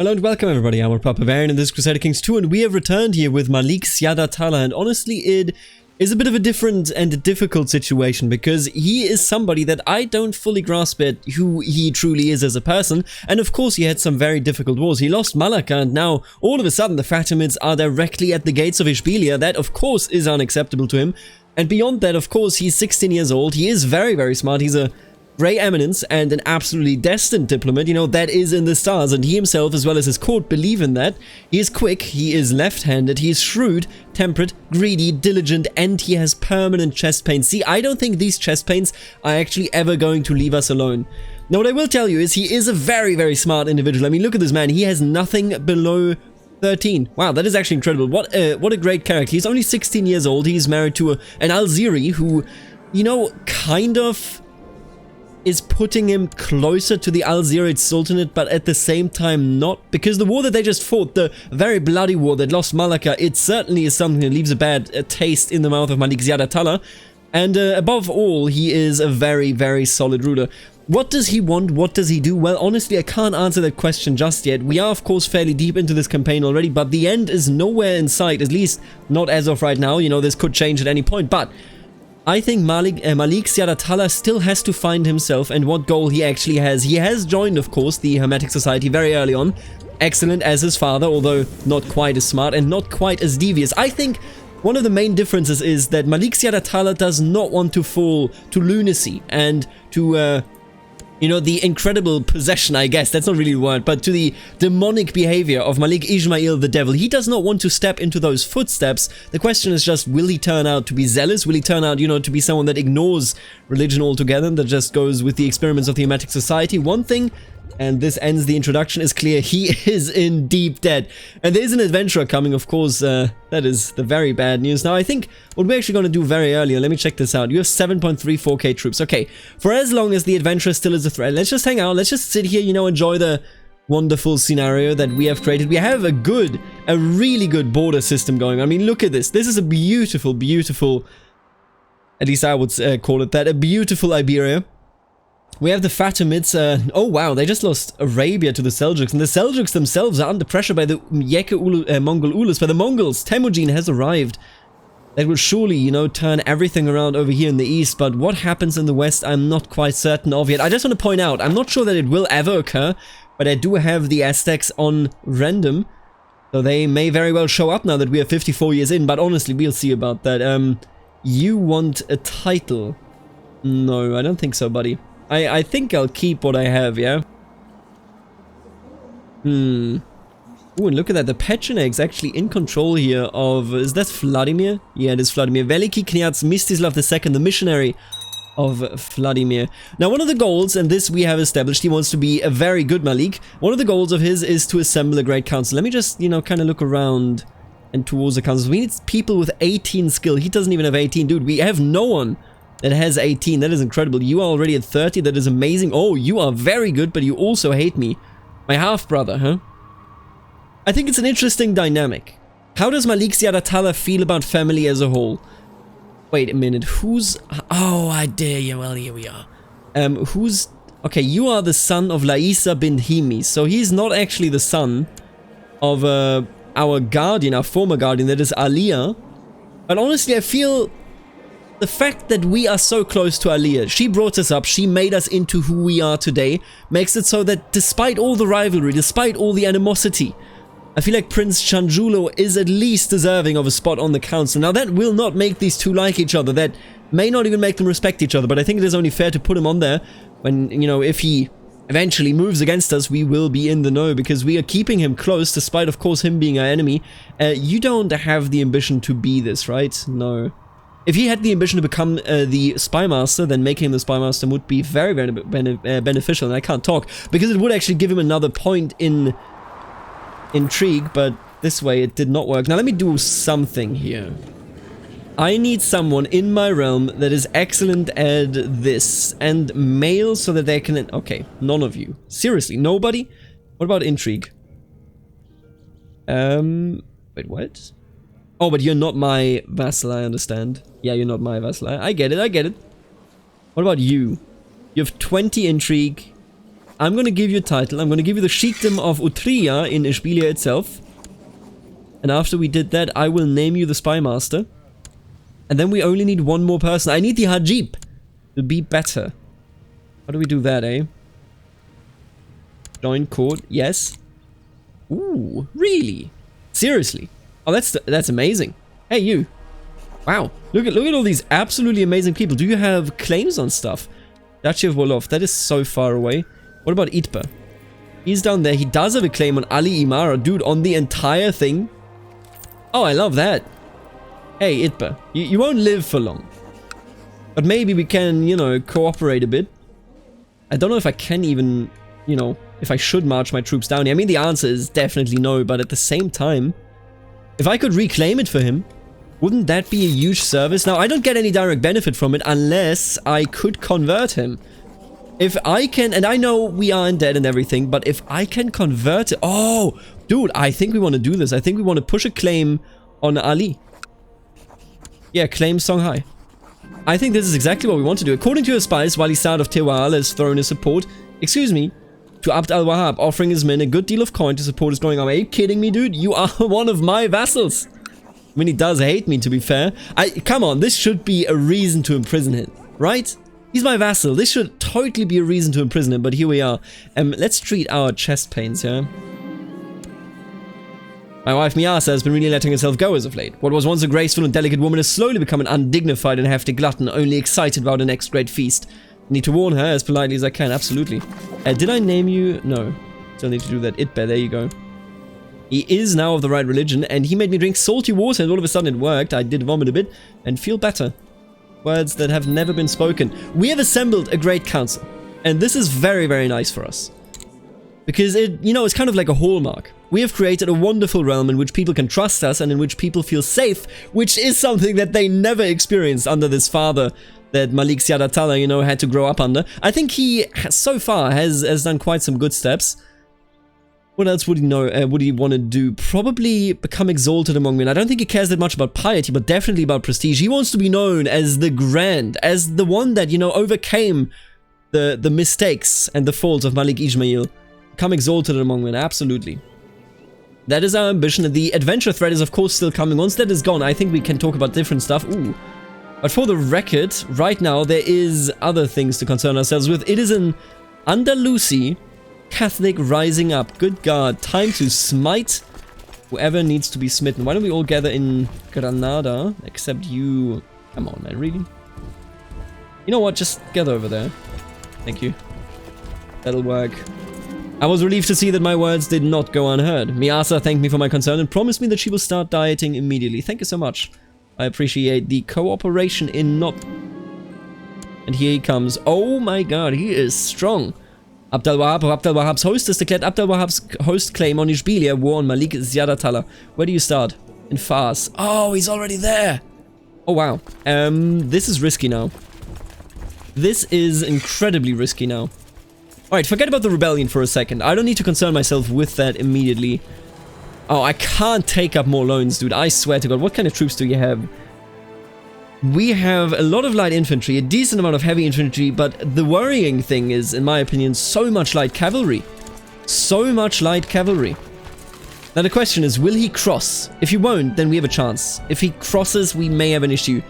Hello and welcome everybody, I'm Papa Baron and this is Crusader Kings 2 and we have returned here with Malik Syada Tala, and honestly it is a bit of a different and a difficult situation because he is somebody that I don't fully grasp it who he truly is as a person, and of course he had some very difficult wars. He lost Malacca and now all of a sudden the Fatimids are directly at the gates of Ishbilia. That of course is unacceptable to him, and beyond that of course he's 16 years old, he is very smart, he's a Grey Eminence and an absolutely destined diplomat, you know, that is in the stars, and he himself as well as his court believe in that. He is quick, he is left-handed, he is shrewd, temperate, greedy, diligent, and he has permanent chest pains. See, I don't think these chest pains are actually ever going to leave us alone. Now what I will tell you is he is a very smart individual. I mean, look at this man, he has nothing below 13. Wow, that is actually incredible. What a great character. He's only 16 years old, he's married to an Alziri who, you know, kind of is putting him closer to the Alzirid Sultanate, but at the same time not, because the war that they just fought, the very bloody war that lost Malacca, it certainly is something that leaves a bad taste in the mouth of Malik Syada Tala, and above all, he is a very solid ruler. What does he want? What does he do? Well, honestly, I can't answer that question just yet. We are, of course, fairly deep into this campaign already, but the end is nowhere in sight, at least not as of right now. You know, this could change at any point, but I think Malik Syada Tala still has to find himself and what goal he actually has. He has joined, of course, the Hermetic Society very early on. Excellent as his father, although not quite as smart and not quite as devious. I think one of the main differences is that Malik Syada Tala does not want to fall to lunacy and to you know, the incredible possession, I guess, that's not really a word, but to the demonic behavior of Malik Ismail the Devil. He does not want to step into those footsteps. The question is just, will he turn out to be zealous? Will he turn out, you know, to be someone that ignores religion altogether and that just goes with the experiments of the Hermetic Society? One thing, and this ends the introduction, is clear: he is in deep debt. And there is an adventurer coming, of course, that is the very bad news. Now, I think what we're actually going to do very early, let me check this out. You have 7.34k troops. Okay, for as long as the adventurer still is a threat, let's just hang out, let's just sit here, you know, enjoy the wonderful scenario that we have created. We have a really good border system going. I mean, look at this. This is a beautiful, at least I would call it that, a beautiful Iberia. We have the Fatimids. Oh wow, they just lost Arabia to the Seljuks, and the Seljuks themselves are under pressure by the Mongol Ulus, by the Mongols. Temujin has arrived. That will surely, you know, turn everything around over here in the east, but what happens in the west, I'm not quite certain of yet. I just want to point out, I'm not sure that it will ever occur, but I do have the Aztecs on random, so they may very well show up now that we are 54 years in, but honestly, we'll see about that. You want a title? No, I don't think so, buddy. I think I'll keep what I have, yeah? Ooh, and look at that, the Pechenegs actually in control here of... Is that Vladimir? Yeah, it is Vladimir. Veliki Kniaz Mstislav II, the missionary of Vladimir. Now, one of the goals, and this we have established, he wants to be a very good Malik. One of the goals of his is to assemble a great council. Let me just, you know, kind of look around and towards the council. We need people with 18 skill. He doesn't even have 18. Dude, we have no one that has 18. That is incredible. You are already at 30. That is amazing. Oh, you are very good, but you also hate me. My half-brother, huh? I think it's an interesting dynamic. How does Malik Syada Tala feel about family as a whole? Wait a minute. Who's... Oh, I dare you. Well, here we are. Who's... Okay, you are the son of Laisa bin Himi. So he's not actually the son of our guardian, our former guardian, that is Aliyah. But honestly, I feel... the fact that we are so close to Aliyah, she brought us up, she made us into who we are today, makes it so that despite all the rivalry, despite all the animosity, I feel like Prince Chanjulo is at least deserving of a spot on the council. Now that will not make these two like each other, that may not even make them respect each other, but I think it is only fair to put him on there when, you know, if he eventually moves against us, we will be in the know, because we are keeping him close, despite of course him being our enemy. You don't have the ambition to be this, right? No. If he had the ambition to become the Spy Master, then making him the Spy Master would be very beneficial, and I can't talk, because it would actually give him another point in intrigue, but this way it did not work. Now let me do something here. I need someone in my realm that is excellent at this, and male so that they can... Okay, none of you. Seriously, nobody? What about intrigue? Wait, what? Oh, but you're not my vassal, I understand. Yeah, you're not my vassal. I get it, I get it. What about you? You have 20 intrigue, I'm gonna give you a title. I'm gonna give you the Sheikdom of Utria in Ishbilia itself. And after we did that, I will name you the Spy Master. And then we only need one more person. I need the Hajib to be better. How do we do that, eh? Join court, yes. Ooh, really? Seriously? Oh, that's amazing. Hey, you. Wow, look at all these absolutely amazing people. Do you have claims on stuff? Duchy of Wolof, that is so far away. What about Itba? He's down there. He does have a claim on Ali Imara. Dude, on the entire thing. Oh, I love that. Hey, Itba, you won't live for long. But maybe we can, you know, cooperate a bit. I don't know if I can even, you know, if I should march my troops down here. I mean, the answer is definitely no, but at the same time, if I could reclaim it for him, wouldn't that be a huge service? Now, I don't get any direct benefit from it unless I could convert him. If I can, and I know we are in debt and everything, but if I can convert it... Oh, dude, I think we want to do this. I think we want to push a claim on Ali. Yeah, claim Songhai. I think this is exactly what we want to do. According to your spies, Wali Saad of Tewal has thrown his support, excuse me, to Abd al-Wahhab, offering his men a good deal of coin to support his growing army. Are you kidding me, dude? You are one of my vassals. I mean, he does hate me, to be fair. Come on, this should be a reason to imprison him, right? He's my vassal. This should totally be a reason to imprison him, but here we are. Let's treat our chest pains, yeah? My wife Miyasa has been really letting herself go as of late. What was once a graceful and delicate woman has slowly become an undignified and hefty glutton, only excited about the next great feast. I need to warn her as politely as I can, absolutely. Did I name you? No. Still need to do that. Itbe, there you go. He is now of the right religion, and he made me drink salty water, and all of a sudden it worked. I did vomit a bit, and feel better. Words that have never been spoken. We have assembled a great council, and this is very, very nice for us. Because it, you know, it's kind of like a hallmark. We have created a wonderful realm in which people can trust us, and in which people feel safe, which is something that they never experienced under this father that Malik Siadatala, you know, had to grow up under. I think he, so far, has done quite some good steps. What else would he know? Would he want to do? Probably become exalted among men. I don't think he cares that much about piety, but definitely about prestige. He wants to be known as the grand, as the one that, you know, overcame the mistakes and the faults of Malik Ismail. Become exalted among men, absolutely. That is our ambition, and the adventure thread is of course still coming. Once that is gone, I think we can talk about different stuff. Ooh. But for the record, right now, there is other things to concern ourselves with. It is an Andalusi Catholic rising up. Good God, time to smite whoever needs to be smitten. Why don't we all gather in Granada, except you... Come on, man, really? You know what, just gather over there. Thank you. That'll work. I was relieved to see that my words did not go unheard. Miyasa thanked me for my concern and promised me that she will start dieting immediately. Thank you so much. I appreciate the cooperation in not... And here he comes. Oh my God, he is strong. Abd al-Wahhab of Abd al-Wahhab's host has declared Abd al-Wahhab's host claim on Ishbilia war on Malik Ziyadatala. Where do you start? In Fars. Oh, he's already there. Oh wow. This is risky now. This is incredibly risky now. Alright, forget about the rebellion for a second. I don't need to concern myself with that immediately. Oh, I can't take up more loans, dude. I swear to God. What kind of troops do you have? We have a lot of light infantry, a decent amount of heavy infantry, but the worrying thing is, in my opinion, so much light cavalry. So much light cavalry. Now the question is, will he cross? If he won't, then we have a chance. If he crosses, we may have an issue.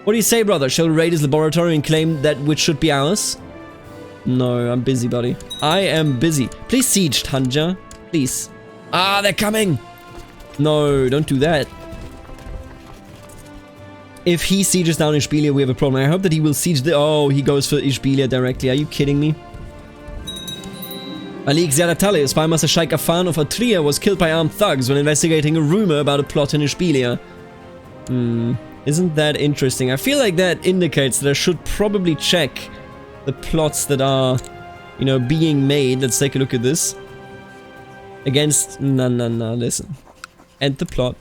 What do you say, brother? Shall we raid his laboratory and claim that which should be ours? No, I'm busy, buddy. I am busy. Please siege, Tanja. Please. Ah, they're coming! No, don't do that. If he sieges down Ishbilia, we have a problem. I hope that he will siege the... Oh, he goes for Ishbilia directly. Are you kidding me? Malik Ziyadatale, spy master Sheikh Afan of Atria, was killed by armed thugs when investigating a rumor about a plot in Ishbilia. Isn't that interesting? I feel like that indicates that I should probably check the plots that are, you know, being made. Let's take a look at this. Against... No, listen. End the plot.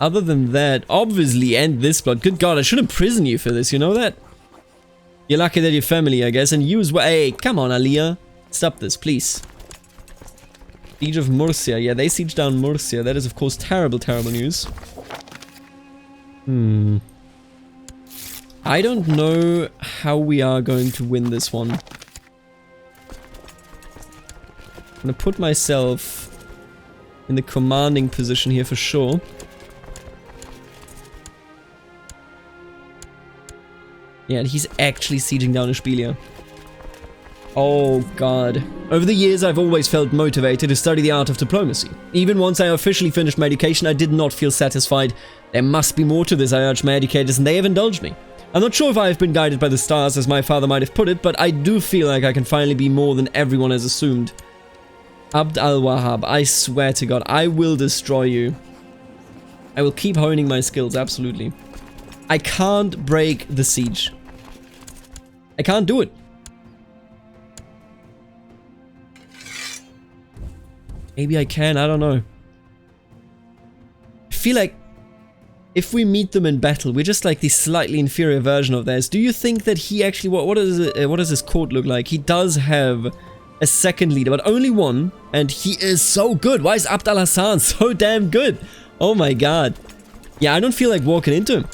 Other than that, obviously end this plot. Good God, I should imprison you for this, you know that? You're lucky that you're family, I guess, and you as well. Hey, come on, Aliyah. Stop this, please. Siege of Murcia. Yeah, they siege down Murcia. That is, of course, terrible, terrible news. I don't know how we are going to win this one. I'm gonna put myself in the commanding position here for sure. Yeah, and he's actually sieging down Ishbilia. Oh god. Over the years, I've always felt motivated to study the art of diplomacy. Even once I officially finished my education, I did not feel satisfied. There must be more to this, I urged my educators, and they have indulged me. I'm not sure if I have been guided by the stars, as my father might have put it, but I do feel like I can finally be more than everyone has assumed. Abd al-Wahhab, I swear to God, I will destroy you. I will keep honing my skills, absolutely. I can't break the siege. I can't do it. Maybe I can, I don't know. I feel like if we meet them in battle, we're just like the slightly inferior version of theirs. Do you think that he actually... What does his court look like? He does have a second leader, but only one. And he is so good. Why is Abd al-Hassan so damn good? Oh my god. Yeah, I don't feel like walking into him.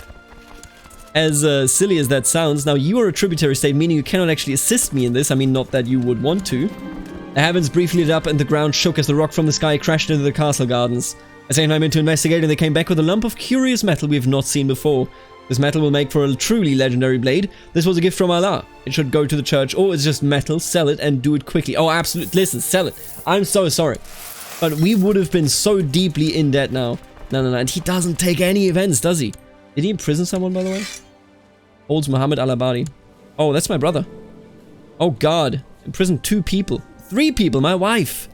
As silly as that sounds. Now, you are a tributary state, meaning you cannot actually assist me in this. I mean, not that you would want to. The heavens briefly lit up and the ground shook as the rock from the sky crashed into the castle gardens. I sent my men to investigate and they came back with a lump of curious metal we have not seen before. This metal will make for a truly legendary blade. This was a gift from Allah. It should go to the church, or it's just metal, sell it and do it quickly. Oh, absolutely. Listen, sell it. I'm so sorry. But we would have been so deeply in debt now. No. And he doesn't take any events, does he? Did he imprison someone, by the way? Holds Muhammad al-Abadi. Oh, that's my brother. Oh, God. Imprisoned 2 people. 3 people, my wife.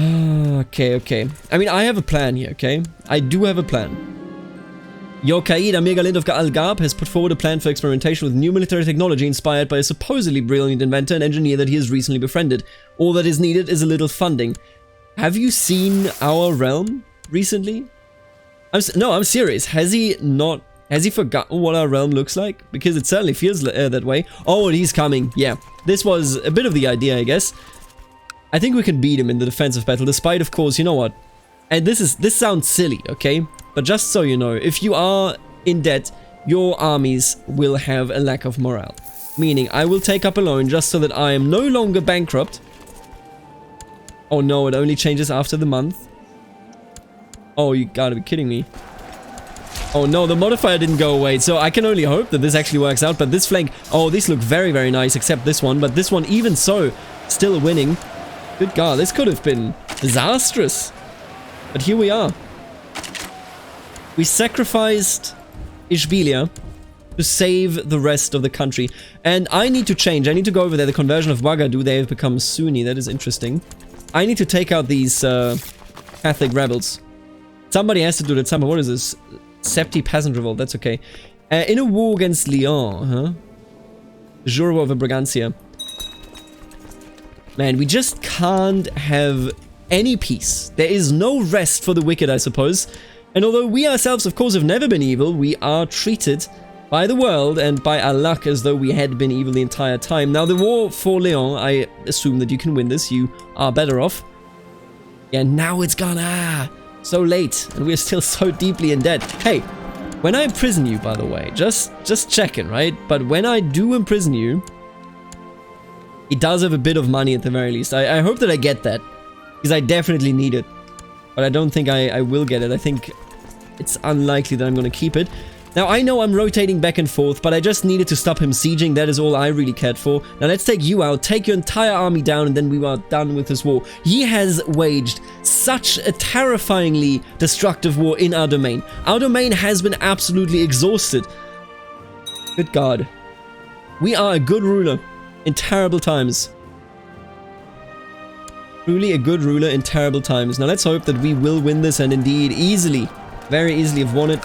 Okay. I mean, I have a plan here, okay? I do have a plan. Your Qaid Amir Ghalid of Al-Ghab has put forward a plan for experimentation with new military technology inspired by a supposedly brilliant inventor and engineer that he has recently befriended. All that is needed is a little funding. Have you seen our realm recently? No, I'm serious. Has he forgotten what our realm looks like? Because it certainly feels that way. Oh, and he's coming. Yeah. This was a bit of the idea, I guess. I think we can beat him in the defensive battle, despite, of course, you know what? And this sounds silly, okay? But just so you know, if you are in debt, your armies will have a lack of morale. Meaning, I will take up a loan just so that I am no longer bankrupt. Oh no, it only changes after the month. Oh, you gotta be kidding me. Oh no, the modifier didn't go away, so I can only hope that this actually works out. But this flank, oh, these look very, very nice, except this one. But this one, even so, still winning. Good God, this could have been disastrous. But here we are. We sacrificed Ishbilia to save the rest of the country. And I need to change. I need to go over there. The conversion of Wagadu, they have become Sunni. That is interesting. I need to take out these Catholic rebels. Somebody has to do that somehow. What is this? Septi peasant revolt. That's okay. In a war against Lyon, huh? Jura over Bragantia. Man, we just can't have any peace. There is no rest for the wicked, I suppose. And although we ourselves, of course, have never been evil, we are treated by the world and by Allah as though we had been evil the entire time. Now, the war for Lyon, I assume that you can win this. You are better off. Yeah, now it's gone. So late, and we're still so deeply in debt. Hey, when I imprison you, by the way, just checking, right? But when I do imprison you, he does have a bit of money at the very least. I hope that I get that, because I definitely need it. But I don't think I will get it. I think it's unlikely that I'm going to keep it. Now, I know I'm rotating back and forth, but I just needed to stop him sieging. That is all I really cared for. Now, let's take you out, take your entire army down, and then we are done with this war. He has waged such a terrifyingly destructive war in our domain. Our domain has been absolutely exhausted. Good God. We are a good ruler in terrible times. Truly a good ruler in terrible times. Now, let's hope that we will win this, and indeed, easily, very easily have won it.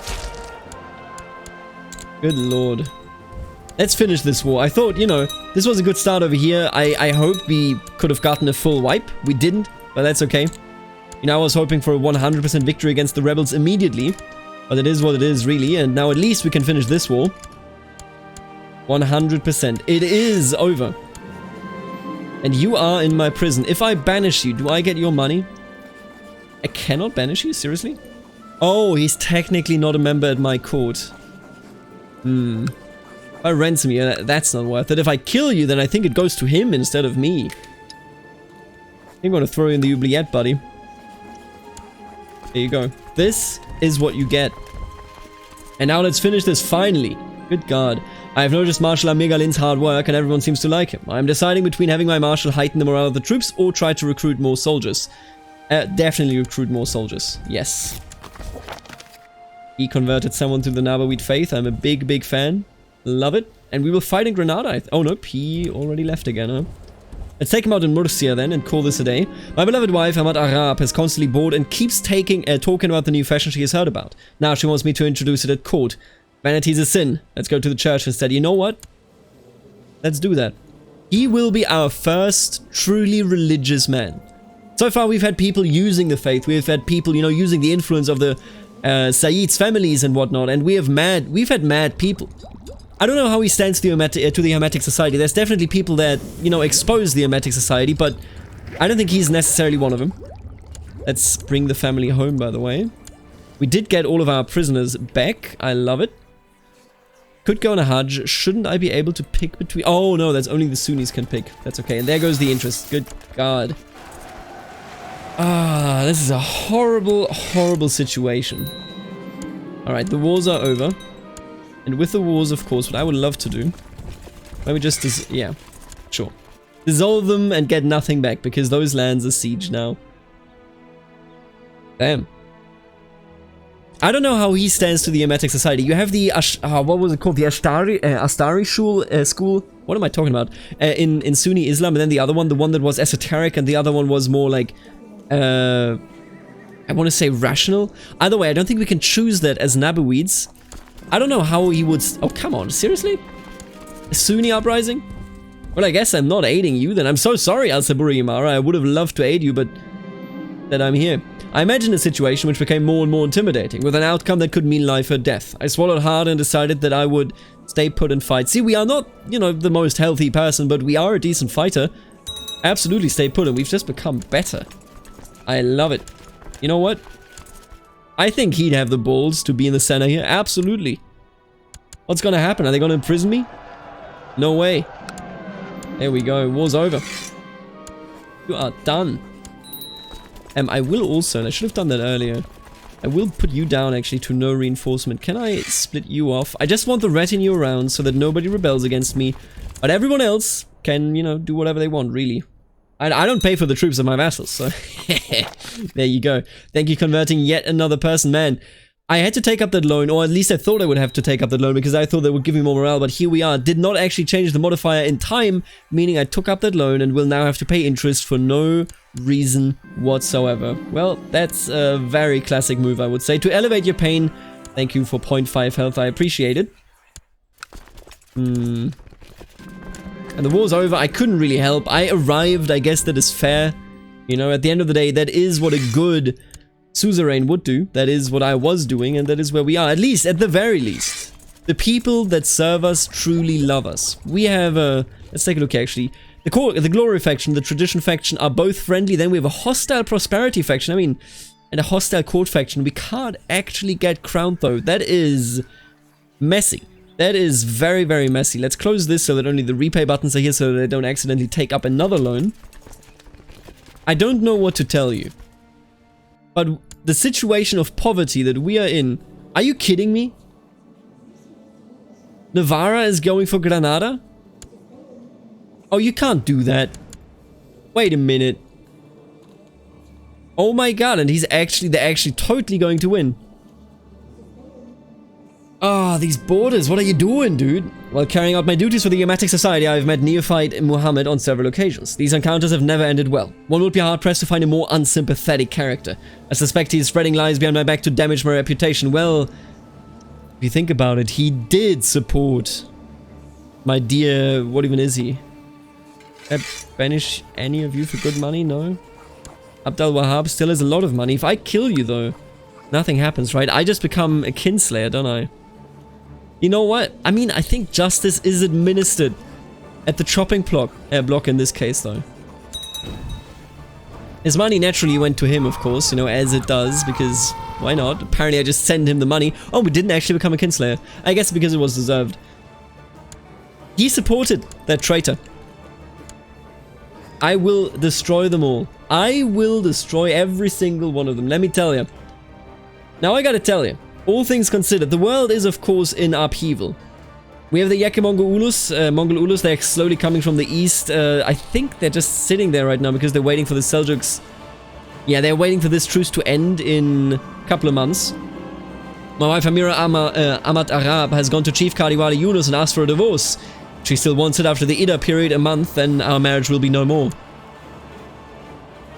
Good lord. Let's finish this war. I thought, you know, this was a good start over here. I hope we could have gotten a full wipe. We didn't, but that's okay. You know, I was hoping for a 100% victory against the rebels immediately. But it is what it is, really. And now at least we can finish this war. 100%. It is over. And you are in my prison. If I banish you, do I get your money? I cannot banish you? Seriously? Oh, he's technically not a member at my court. If I ransom you, that's not worth it. If I kill you, then I think it goes to him instead of me. I'm gonna throw you in the oubliette, buddy. There you go. This is what you get. And now let's finish this finally. Good God. I have noticed Marshal Amegalin's hard work and everyone seems to like him. I'm deciding between having my Marshal heighten the morale of the troops or try to recruit more soldiers. Definitely recruit more soldiers. Yes. He converted someone to the Nabawid faith. I'm a big, big fan. Love it. And we will fight in Granada. Oh, nope. He already left again, huh? Let's take him out in Murcia then and call this a day. My beloved wife, Ahmad Arab, has constantly bored and keeps talking about the new fashion she has heard about. Now she wants me to introduce it at court. Vanity is a sin. Let's go to the church instead. You know what? Let's do that. He will be our first truly religious man. So far we've had people using the faith. We've had people, you know, using the influence of the Sayyid's families and whatnot. And we've had mad people. I don't know how he stands to the Hermetic Society. There's definitely people that, you know, expose the Hermetic Society, but I don't think he's necessarily one of them. Let's bring the family home, by the way. We did get all of our prisoners back. I love it. Could go on a Hajj. Shouldn't I be able to pick between... Oh, no, that's only the Sunnis can pick. That's okay. And there goes the interest. Good God. Ah, this is a horrible, horrible situation. Alright, the wars are over. And with the wars, of course, what I would love to do... Let me just... yeah, sure. Dissolve them and get nothing back, because those lands are sieged now. Damn. I don't know how he stands to the Hermetic Society. You have the... what was it called? The Astari school? What am I talking about? In Sunni Islam, and then the other one, the one that was esoteric, and the other one was more like... I want to say rational. Either way, I don't think we can choose that as Nabawids. I don't know how he would... Oh, come on. Seriously? A Sunni uprising? Well, I guess I'm not aiding you then. I'm so sorry, Al-Saburi Imara. I would have loved to aid you, but... that I'm here. I imagined a situation which became more and more intimidating, with an outcome that could mean life or death. I swallowed hard and decided that I would stay put and fight. See, we are not, you know, the most healthy person, but we are a decent fighter. Absolutely stay put, and we've just become better. I love it. You know what? I think he'd have the balls to be in the center here. Absolutely. What's gonna happen? Are they gonna imprison me? No way. There we go. War's over. You are done. I will also, and I should have done that earlier, I will put you down actually to no reinforcement. Can I split you off? I just want the retinue around so that nobody rebels against me. But everyone else can, you know, do whatever they want, really. I don't pay for the troops of my vassals, so... There you go. Thank you, converting yet another person. Man, I had to take up that loan, or at least I thought I would have to take up that loan, because I thought that would give me more morale, but here we are. Did not actually change the modifier in time, meaning I took up that loan and will now have to pay interest for no reason whatsoever. Well, that's a very classic move, I would say. To elevate your pain, thank you for 0.5 health, I appreciate it. And the war's over. I couldn't really help. I arrived. I guess that is fair. You know, at the end of the day, that is what a good suzerain would do. That is what I was doing, and that is where we are. At least, at the very least. The people that serve us truly love us. We have a... Let's take a look, actually. The glory faction, the tradition faction are both friendly. Then we have a hostile prosperity faction. I mean, and a hostile court faction. We can't actually get crowned, though. That is messy. That is very, very messy. Let's close this so that only the repay buttons are here so that I don't accidentally take up another loan. I don't know what to tell you. But the situation of poverty that we are in... Are you kidding me? Navarra is going for Granada? Oh, you can't do that. Wait a minute. Oh my god, and they're actually totally going to win. Ah, these borders, what are you doing, dude? While carrying out my duties for the Hermetic Society, I have met neophyte Muhammad on several occasions. These encounters have never ended well. One would be hard-pressed to find a more unsympathetic character. I suspect he is spreading lies behind my back to damage my reputation. Well, if you think about it, he did support my dear... What even is he? Can I banish any of you for good money? No? Abd al-Wahhab still has a lot of money. If I kill you, though, nothing happens, right? I just become a kinslayer, don't I? You know what? I mean, I think justice is administered at the chopping block in this case, though. His money naturally went to him, of course, you know, as it does, because why not? Apparently I just send him the money. Oh, we didn't actually become a kinslayer. I guess because it was deserved. He supported that traitor. I will destroy them all. I will destroy every single one of them, let me tell you. Now I gotta tell you, all things considered, the world is of course in upheaval. We have the Mongol Ulus, they're slowly coming from the east. I think they're just sitting there right now because they're waiting for the Seljuks. Yeah, they're waiting for this truce to end in a couple of months. My wife Amira Amat Arab has gone to Chief Kadiwali Yunus and asked for a divorce. She still wants it after the Ida period a month, then our marriage will be no more.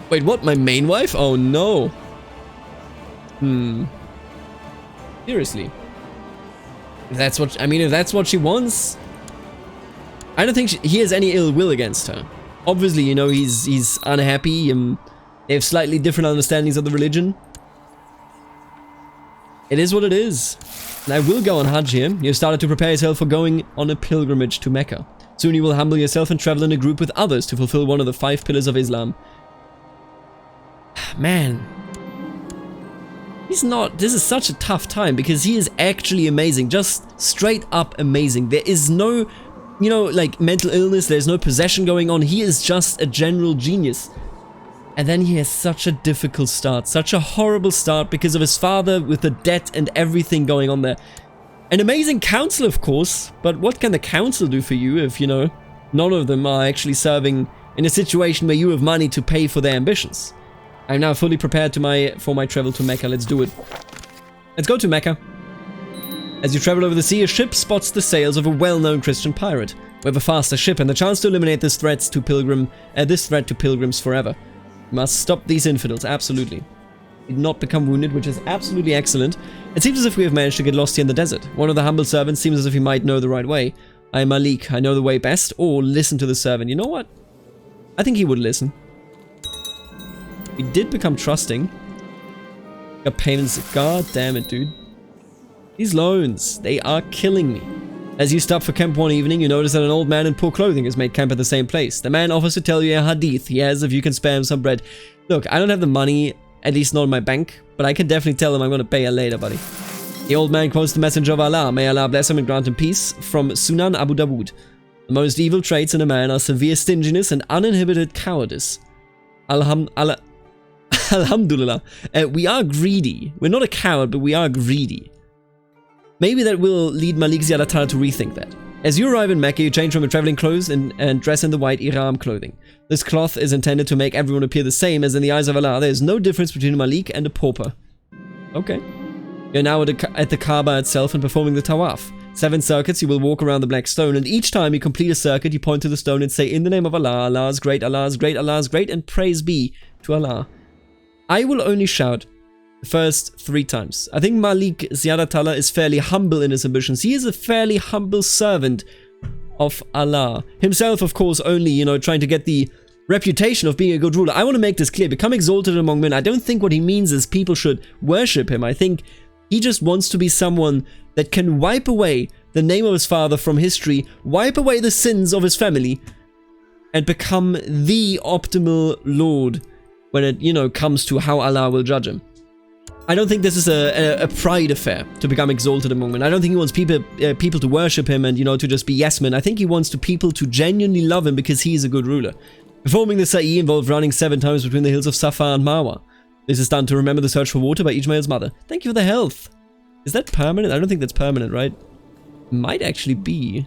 Wait, what? My main wife? Oh no. Seriously. If that's what, I mean, if that's what she wants, I don't think he has any ill will against her. Obviously, you know, he's unhappy, they have slightly different understandings of the religion. It is what it is. And I will go on Hajj here. You've started to prepare yourself for going on a pilgrimage to Mecca. Soon you will humble yourself and travel in a group with others to fulfill one of the 5 pillars of Islam. Man. This is such a tough time because he is actually amazing, just straight up amazing. There is no, you know, like mental illness, there's no possession going on. He is just a general genius. And then he has such a difficult start, such a horrible start because of his father with the debt and everything going on there. An amazing council, of course, but what can the council do for you if, you know, none of them are actually serving in a situation where you have money to pay for their ambitions? I'm now fully prepared for my travel to Mecca. Let's do it. Let's go to Mecca. As you travel over the sea, a ship spots the sails of a well-known Christian pirate. We have a faster ship and the chance to eliminate this threat to pilgrims forever. We must stop these infidels, absolutely. Did not become wounded, which is absolutely excellent. It seems as if we have managed to get lost here in the desert. One of the humble servants seems as if he might know the right way. I am Malik, I know the way best, or listen to the servant. You know what? I think he would listen. We did become trusting. Got payments. God damn it, dude. These loans, they are killing me. As you stop for camp one evening, you notice that an old man in poor clothing has made camp at the same place. The man offers to tell you a hadith he has if you can spare him some bread. Look, I don't have the money, at least not in my bank, but I can definitely tell him I'm going to pay you later, buddy. The old man quotes the messenger of Allah, may Allah bless him and grant him peace, from Sunan Abu Dawud. The most evil traits in a man are severe stinginess and uninhibited cowardice. Alhamdulillah. We are greedy. We're not a coward, but we are greedy. Maybe that will lead Malik Ziyadatala to rethink that. As you arrive in Mecca, you change from your traveling clothes and dress in the white Ihram clothing. This cloth is intended to make everyone appear the same, as in the eyes of Allah, there is no difference between a Malik and a pauper. Okay. You're now at the Kaaba itself and performing the Tawaf. 7 circuits, you will walk around the black stone, and each time you complete a circuit, you point to the stone and say, in the name of Allah, Allah is great, Allah is great, Allah is great, and praise be to Allah. I will only shout the first 3 times. I think Malik Ziyadatala is fairly humble in his ambitions. He is a fairly humble servant of Allah. Himself, of course, only, you know, trying to get the reputation of being a good ruler. I want to make this clear. Become exalted among men. I don't think what he means is people should worship him. I think he just wants to be someone that can wipe away the name of his father from history, wipe away the sins of his family, and become the optimal lord when it, you know, comes to how Allah will judge him. I don't think this is a pride affair to become exalted among men. I don't think he wants people to worship him and, you know, to just be yes men. I think he wants people to genuinely love him because he is a good ruler. Performing the Sa'i involved running 7 times between the hills of Safa and Marwa. This is done to remember the search for water by Ijmail's mother. Thank you for the health. Is that permanent? I don't think that's permanent, right? Might actually be.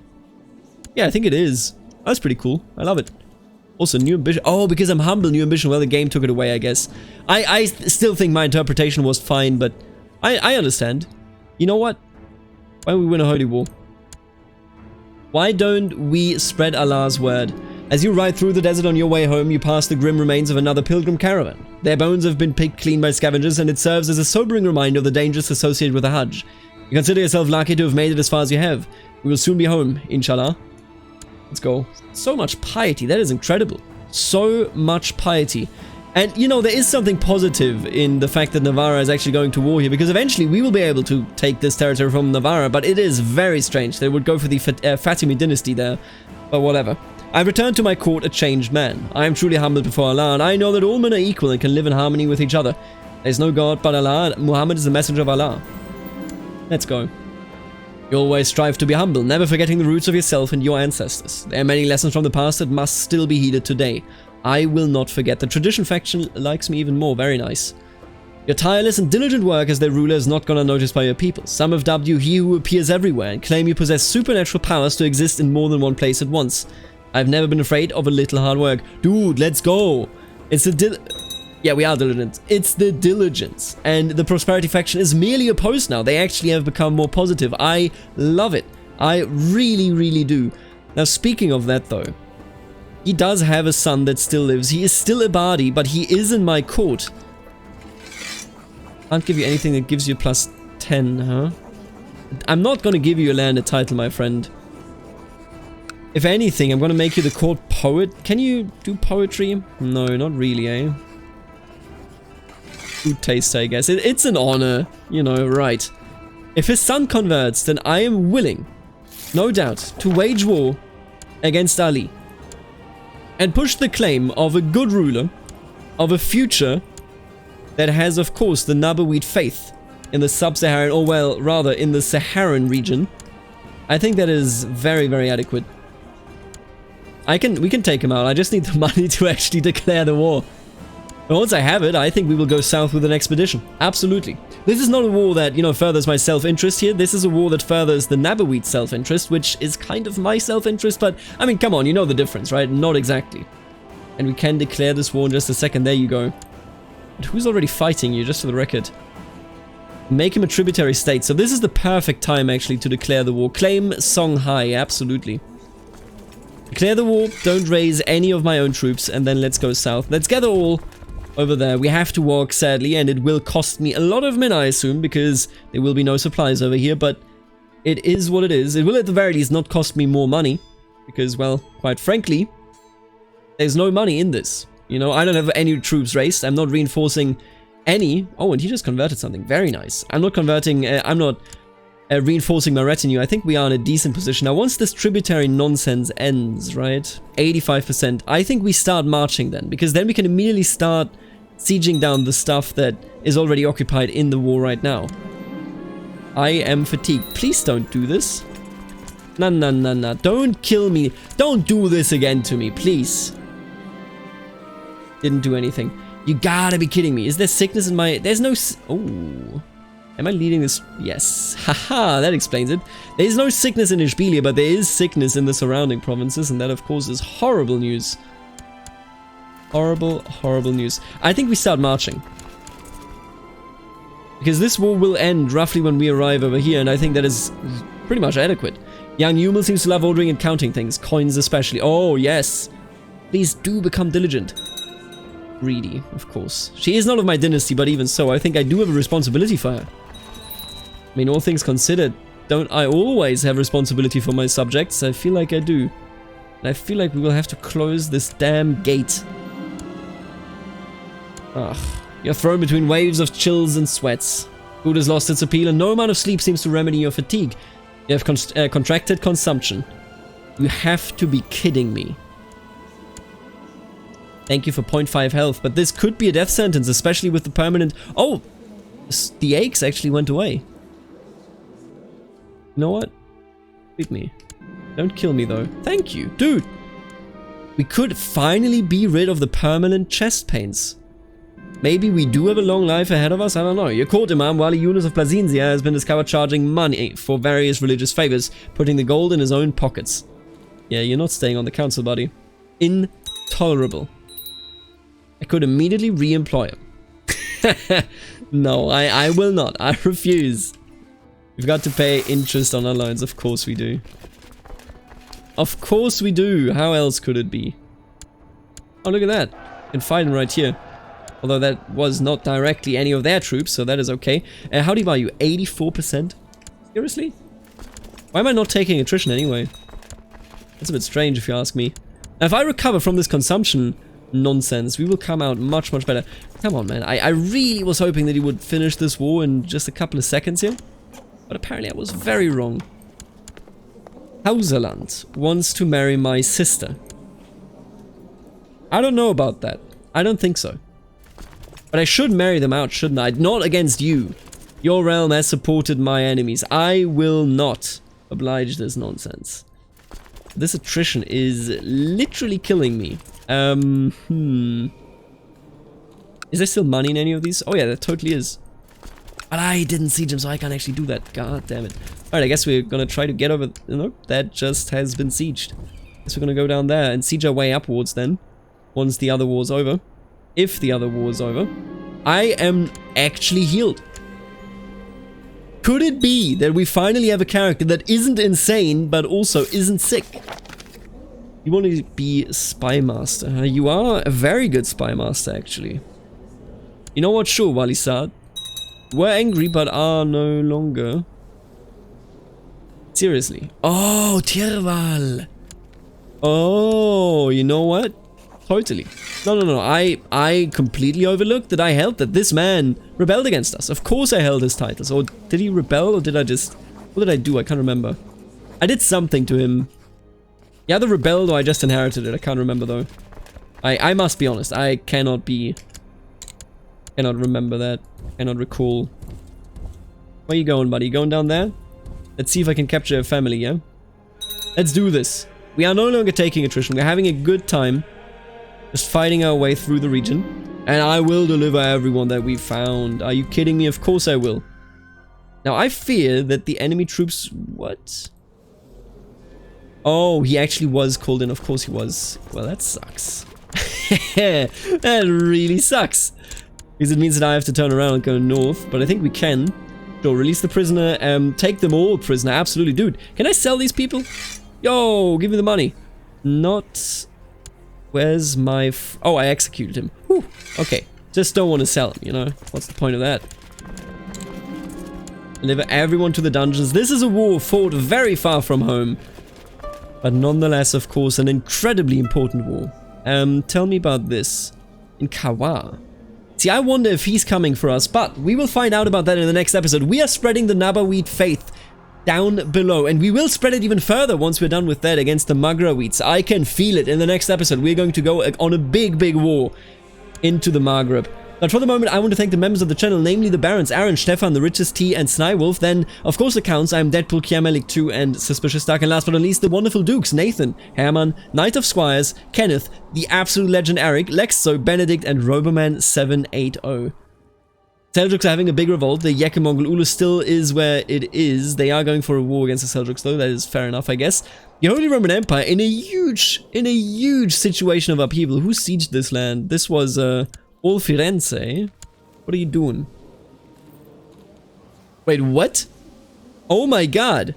Yeah, I think it is. That's pretty cool. I love it. Also, new ambition. Oh, because I'm humble, new ambition. Well, the game took it away, I guess. I still think my interpretation was fine, but I understand. You know what? Why don't we win a holy war? Why don't we spread Allah's word? As you ride through the desert on your way home, you pass the grim remains of another pilgrim caravan. Their bones have been picked clean by scavengers, and it serves as a sobering reminder of the dangers associated with the Hajj. You consider yourself lucky to have made it as far as you have. We will soon be home, inshallah. Let's go. So much piety. That is incredible. So much piety. And, you know, there is something positive in the fact that Navarra is actually going to war here, because eventually we will be able to take this territory from Navarra, but it is very strange. They would go for the Fatimid dynasty there, but whatever. I return to my court a changed man. I am truly humbled before Allah, and I know that all men are equal and can live in harmony with each other. There is no God but Allah, and Muhammad is the messenger of Allah. Let's go. You always strive to be humble, never forgetting the roots of yourself and your ancestors. There are many lessons from the past that must still be heeded today. I will not forget. The tradition faction likes me even more. Very nice. Your tireless and diligent work as their ruler is not gone unnoticed by your people. Some have dubbed you he who appears everywhere and claim you possess supernatural powers to exist in more than one place at once. I've never been afraid of a little hard work. Dude, let's go. It's the yeah, we are diligent. It's the diligence. And the prosperity faction is merely opposed now. They actually have become more positive. I love it. I really, really do. Now, speaking of that though, he does have a son that still lives. He is still a Bardi, but he is in my court. Can't give you anything that gives you plus 10, huh? I'm not gonna give you a landed title, my friend. If anything, I'm gonna make you the court poet. Can you do poetry? No, not really, eh? Good taste, I guess. It's an honor, you know, right. If his son converts, then I am willing, no doubt, to wage war against Ali. And push the claim of a good ruler, of a future that has, of course, the Nabawid faith in the sub-Saharan, or well, rather, in the Saharan region. I think that is very, very adequate. We can take him out. I just need the money to actually declare the war. And once I have it, I think we will go south with an expedition. Absolutely. This is not a war that, you know, furthers my self-interest here. This is a war that furthers the Nabawid self-interest, which is kind of my self-interest, but, I mean, come on, you know the difference, right? Not exactly. And we can declare this war in just a second. There you go. But who's already fighting you, just for the record? Make him a tributary state. So this is the perfect time, actually, to declare the war. Claim Songhai, absolutely. Declare the war, don't raise any of my own troops, and then let's go south. Let's gather all over there. We have to walk, sadly, and it will cost me a lot of men, I assume, because there will be no supplies over here, but it is what it is. It will, at the very least, not cost me more money, because, well, quite frankly, there's no money in this. You know, I don't have any troops raised. I'm not reinforcing any. Oh, and he just converted something. Very nice. I'm not converting, I'm not reinforcing my retinue. I think we are in a decent position. Now, once this tributary nonsense ends, right? 85%. I think we start marching then, because then we can immediately start sieging down the stuff that is already occupied in the war right now. I am fatigued. Please don't do this. No, no, no, no. Don't kill me. Don't do this again to me, please. Didn't do anything. You gotta be kidding me. Is there sickness in my... There's no... Oh... Am I leading this? Yes. Haha, that explains it. There is no sickness in Ishbilia, but there is sickness in the surrounding provinces, and that, of course, is horrible news. Horrible, horrible news. I think we start marching. Because this war will end roughly when we arrive over here, and I think that is pretty much adequate. Young Yumel seems to love ordering and counting things, coins especially. Oh, yes. Please do become diligent. Greedy, of course. She is not of my dynasty, but even so, I think I do have a responsibility for her. I mean, all things considered, don't I always have responsibility for my subjects? I feel like I do. And I feel like we will have to close this damn gate. Ugh. You're thrown between waves of chills and sweats. Food has lost its appeal, and no amount of sleep seems to remedy your fatigue. You have contracted consumption. You have to be kidding me. Thank you for 0.5 health, but this could be a death sentence, especially with the permanent... Oh! The aches actually went away. You know what? Beat me. Don't kill me, though. Thank you. Dude! We could finally be rid of the permanent chest pains. Maybe we do have a long life ahead of us? I don't know. Your court imam, Wali Yunus of Plazinzia, has been discovered charging money for various religious favors, putting the gold in his own pockets. Yeah, you're not staying on the council, buddy. Intolerable. I could immediately re-employ him. No, I will not. I refuse. We've got to pay interest on our loans. Of course we do. Of course we do. How else could it be? Oh, look at that. You can fight him right here. Although that was not directly any of their troops, so that is okay. How do you buy you? 84%? Seriously? Why am I not taking attrition anyway? That's a bit strange if you ask me. Now, if I recover from this consumption nonsense, we will come out much, much better. Come on, man. I really was hoping that he would finish this war in just a couple of seconds here. But apparently I was very wrong. Hauserland wants to marry my sister. I don't know about that. I don't think so. But I should marry them out, shouldn't I? Not against you. Your realm has supported my enemies. I will not oblige this nonsense. This attrition is literally killing me. Is there still money in any of these? Oh yeah, there totally is. But I didn't siege them, so I can't actually do that. God damn it. Alright, I guess we're gonna try to get over... Nope, that just has been sieged. Guess we're gonna go down there and siege our way upwards then. Once the other war's over. If the other war is over. I am actually healed. Could it be that we finally have a character that isn't insane, but also isn't sick? You want to be Spy Master. You are a very good Spy Master, actually. You know what? Sure, Walisad. We're angry, but are no longer. Seriously. Oh, Tirval. Oh, you know what? Totally. No. I completely overlooked that I held that this man rebelled against us. Of course I held his titles. Or did he rebel, or did I just... What did I do? I can't remember. I did something to him. He either rebelled or I just inherited it. I can't remember, though. I must be honest. I cannot remember that. Cannot recall. Where you going, buddy? You going down there? Let's see if I can capture a family, yeah? Let's do this. We are no longer taking attrition. We're having a good time. Just fighting our way through the region. And I will deliver everyone that we found. Are you kidding me? Of course I will. Now, I fear that the enemy troops... What? Oh, he actually was called in. Of course he was. Well, that sucks. That really sucks. Because it means that I have to turn around and go north. But I think we can. Sure, release the prisoner. Take them all prisoner. Absolutely. Dude, can I sell these people? Yo, give me the money. Not... Where's my... Oh, I executed him. Whew. Okay. Just don't want to sell him, you know? What's the point of that? Deliver everyone to the dungeons. This is a war fought very far from home. But nonetheless, of course, an incredibly important war. Tell me about this. In Kawa. See, I wonder if he's coming for us, but we will find out about that in the next episode. We are spreading the Nabaweed faith down below, and we will spread it even further once we're done with that against the Maghrabites. I can feel it in the next episode. We're going to go on a big war into the Maghreb. But for the moment, I want to thank the members of the channel, namely the Barons, Aaron, Stefan, the Richest T, and Snywolf. Then, of course, the Counts. I'm Deadpool, Kiamelik2, and Suspicious Dark. And last but not least, the wonderful Dukes, Nathan, Herman, Knight of Squires, Kenneth, the absolute legend Eric, Lexzo, Benedict, and Roboman780. Seljuks are having a big revolt. The Yekimongol Ulu still is where it is. They are going for a war against the Seljuks, though. That is fair enough, I guess. The Holy Roman Empire in a huge situation of upheaval. Who sieged this land? This was all Firenze. What are you doing? Wait, what? Oh my god.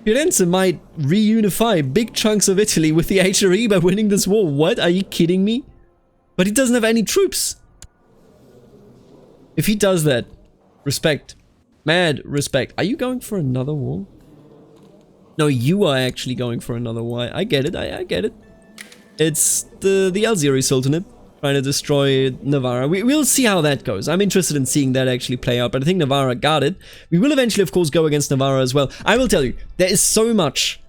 Firenze might reunify big chunks of Italy with the HRE by winning this war. What? Are you kidding me? But he doesn't have any troops. If he does that, respect. Mad respect. Are you going for another war? No, you are actually going for another war. I get it. I get it. It's the Alziri Sultanate trying to destroy Navarra. We'll see how that goes. I'm interested in seeing that actually play out, but I think Navarra got it. We will eventually, of course, go against Navarra as well. I will tell you, there is so much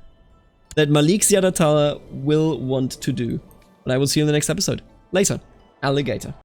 that Malik Ziyadatala will want to do. But I will see you in the next episode. Later. Alligator.